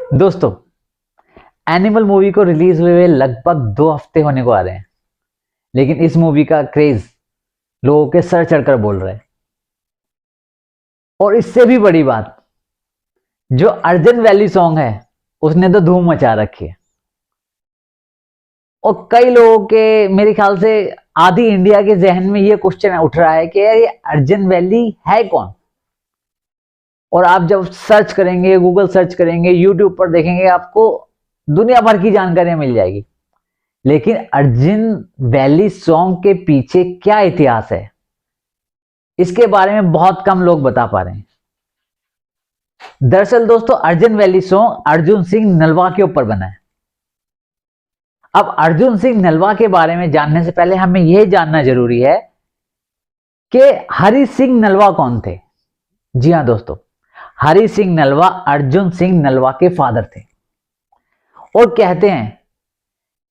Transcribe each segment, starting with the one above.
दोस्तों, animal movie को release हुए लगभग 2 हफ्ते होने को आ रहे हैं, लेकिन इस मूवी का क्रेज लोगों के सर चढ़कर बोल रहा है। और इससे भी बड़ी बात, जो अर्जन वैली सॉन्ग है उसने तो धूम मचा रखी है। और कई लोगों के, मेरे ख्याल से आधी इंडिया के जहन में ये क्वेश्चन उठ रहा है कि यार ये अर्जन वैली है कौन। और आप जब सर्च करेंगे, गूगल सर्च करेंगे, यूट्यूब पर देखेंगे, आपको दुनिया भर की जानकारियां मिल जाएगी। लेकिन अर्जुन वैली सॉन्ग के पीछे क्या इतिहास है, इसके बारे में बहुत कम लोग बता पा रहे हैं। दरअसल दोस्तों, अर्जुन वैली सॉन्ग अर्जुन सिंह नलवा के ऊपर बना है। अब अर्जुन सिंह नलवा के बारे में जानने से पहले हमें यह जानना जरूरी है कि हरि सिंह नलवा कौन थे। जी हां दोस्तों, हरि सिंह नलवा अर्जुन सिंह नलवा के फादर थे। और कहते हैं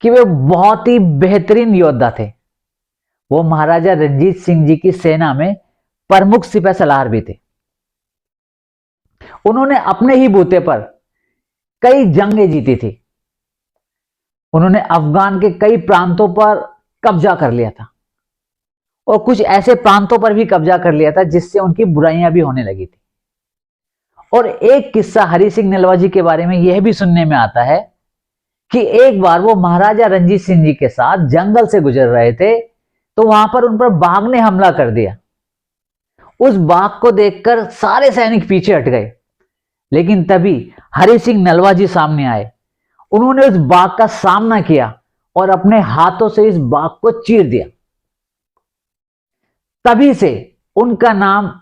कि वे बहुत ही बेहतरीन योद्धा थे। वो महाराजा रणजीत सिंह जी की सेना में प्रमुख सिपह सलार भी थे। उन्होंने अपने ही बूते पर कई जंगें जीती थी। उन्होंने अफगान के कई प्रांतों पर कब्जा कर लिया था और कुछ ऐसे प्रांतों पर भी कब्जा कर लिया था जिससे उनकी बुराइयां भी होने लगी थी। और एक किस्सा हरि सिंह नलवा जी के बारे में यह भी सुनने में आता है कि एक बार वो महाराजा रणजीत सिंह जी के साथ जंगल से गुजर रहे थे, तो वहां पर उन पर बाघ ने हमला कर दिया। उस बाघ को देखकर सारे सैनिक पीछे हट गए, लेकिन तभी हरि सिंह नलवा जी सामने आए। उन्होंने उस बाघ का सामना किया और अपने हाथों से इस बाघ को चीर दिया। तभी से उनका नाम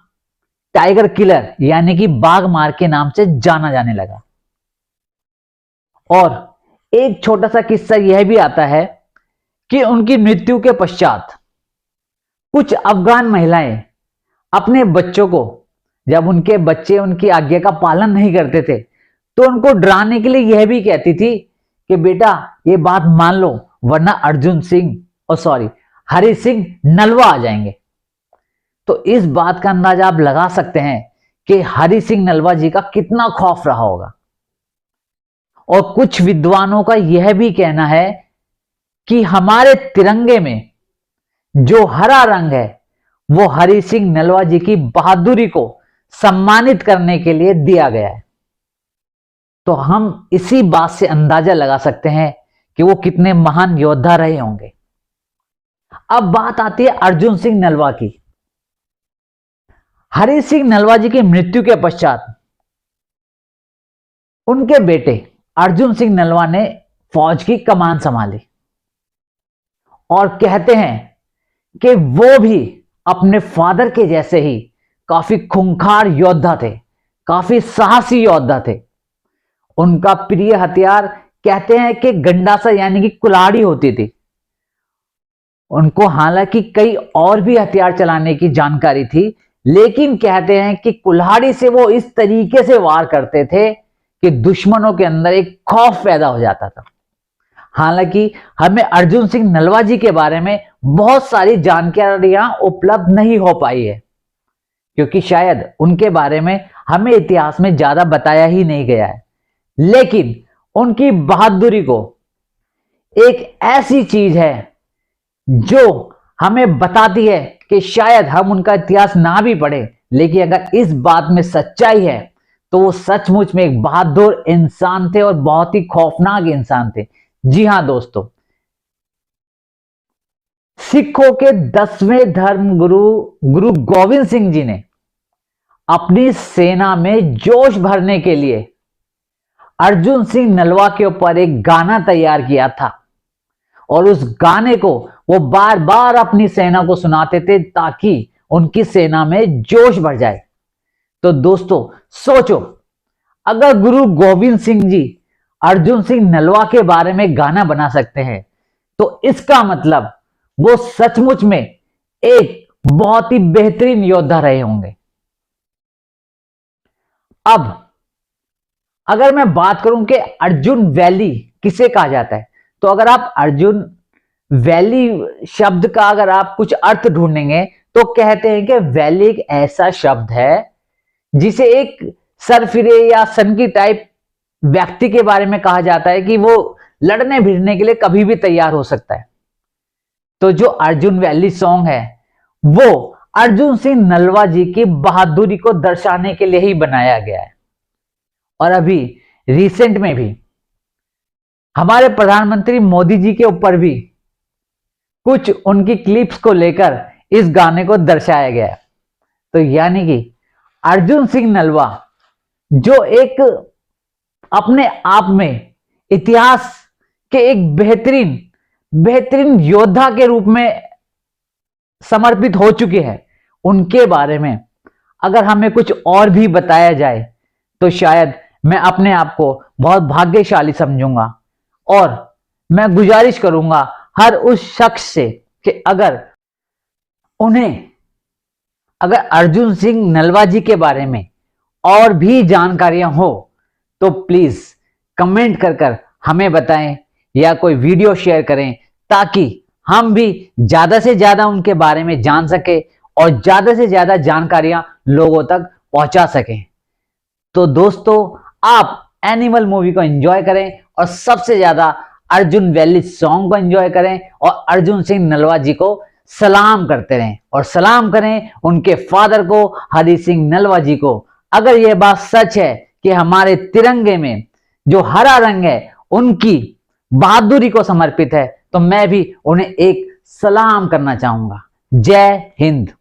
टाइगर किलर यानी कि बाघ मार के नाम से जाना जाने लगा। और एक छोटा सा किस्सा यह भी आता है कि उनकी मृत्यु के पश्चात कुछ अफगान महिलाएं अपने बच्चों को, जब उनके बच्चे उनकी आज्ञा का पालन नहीं करते थे, तो उनको डराने के लिए यह भी कहती थी कि बेटा ये बात मान लो, वरना अर्जुन सिंह हरि सिंह नलवा आ जाएंगे। तो इस बात का अंदाजा आप लगा सकते हैं कि हरि सिंह नलवा जी का कितना खौफ रहा होगा। और कुछ विद्वानों का यह भी कहना है कि हमारे तिरंगे में जो हरा रंग है वो हरि सिंह नलवा जी की बहादुरी को सम्मानित करने के लिए दिया गया है। तो हम इसी बात से अंदाजा लगा सकते हैं कि वो कितने महान योद्धा रहे होंगे। अब बात आती है अर्जुन सिंह नलवा की। हरि सिंह नलवा जी की मृत्यु के पश्चात उनके बेटे अर्जुन सिंह नलवा ने फौज की कमान संभाली। और कहते हैं कि वो भी अपने फादर के जैसे ही काफी खूंखार योद्धा थे, काफी साहसी योद्धा थे। उनका प्रिय हथियार कहते हैं कि गंडासा यानी कि कुल्हाड़ी होती थी। उनको हालांकि कई और भी हथियार चलाने की जानकारी थी, लेकिन कहते हैं कि कुल्हाड़ी से वो इस तरीके से वार करते थे कि दुश्मनों के अंदर एक खौफ पैदा हो जाता था। हालांकि हमें अर्जुन सिंह नलवा जी के बारे में बहुत सारी जानकारियां उपलब्ध नहीं हो पाई है, क्योंकि शायद उनके बारे में हमें इतिहास में ज्यादा बताया ही नहीं गया है। लेकिन उनकी बहादुरी को एक ऐसी चीज है जो हमें बताती है कि शायद हम उनका इतिहास ना भी पढ़े, लेकिन अगर इस बात में सच्चाई है तो वो सचमुच में एक बहादुर इंसान थे और बहुत ही खौफनाक इंसान थे। जी हां दोस्तों, सिखों के 10वें धर्म गुरु गोविंद सिंह जी ने अपनी सेना में जोश भरने के लिए अर्जुन सिंह नलवा के ऊपर एक गाना तैयार किया था। और उस गाने को वो बार बार अपनी सेना को सुनाते थे ताकि उनकी सेना में जोश भर जाए। तो दोस्तों सोचो, अगर गुरु गोविंद सिंह जी अर्जुन सिंह नलवा के बारे में गाना बना सकते हैं, तो इसका मतलब वो सचमुच में एक बहुत ही बेहतरीन योद्धा रहे होंगे। अब अगर मैं बात करूं कि अर्जुन वैली किसे कहा जाता है, तो अगर आप अर्जुन वैली शब्द का अगर आप कुछ अर्थ ढूंढेंगे तो कहते हैं कि वैली एक ऐसा शब्द है जिसे एक सरफिरे या सन की टाइप व्यक्ति के बारे में कहा जाता है कि वो लड़ने भिड़ने के लिए कभी भी तैयार हो सकता है। तो जो अर्जुन वैली सॉन्ग है वो अर्जुन सिंह नलवा जी की बहादुरी को दर्शाने के लिए ही बनाया गया है। और अभी रिसेंट में भी हमारे प्रधानमंत्री मोदी जी के ऊपर भी कुछ उनकी क्लिप्स को लेकर इस गाने को दर्शाया गया है। तो यानी कि अर्जुन सिंह नलवा जो एक अपने आप में इतिहास के एक बेहतरीन योद्धा के रूप में समर्पित हो चुके हैं, उनके बारे में अगर हमें कुछ और भी बताया जाए तो शायद मैं अपने आप को बहुत भाग्यशाली समझूंगा। और मैं गुजारिश करूंगा हर उस शख्स से कि अगर अर्जुन सिंह नलवा जी के बारे में और भी जानकारियां हो तो प्लीज कमेंट कर हमें बताएं या कोई वीडियो शेयर करें, ताकि हम भी ज्यादा से ज्यादा उनके बारे में जान सके और ज्यादा से ज्यादा जानकारियां लोगों तक पहुंचा सकें। तो दोस्तों, आप एनिमल मूवी को एंजॉय करें और सबसे ज्यादा अर्जुन वैली सॉन्ग को एंजॉय करें और अर्जुन सिंह नलवा जी को सलाम करते रहें और सलाम करें उनके फादर को, हरि सिंह नलवा जी को। अगर यह बात सच है कि हमारे तिरंगे में जो हरा रंग है उनकी बहादुरी को समर्पित है, तो मैं भी उन्हें एक सलाम करना चाहूंगा। जय हिंद।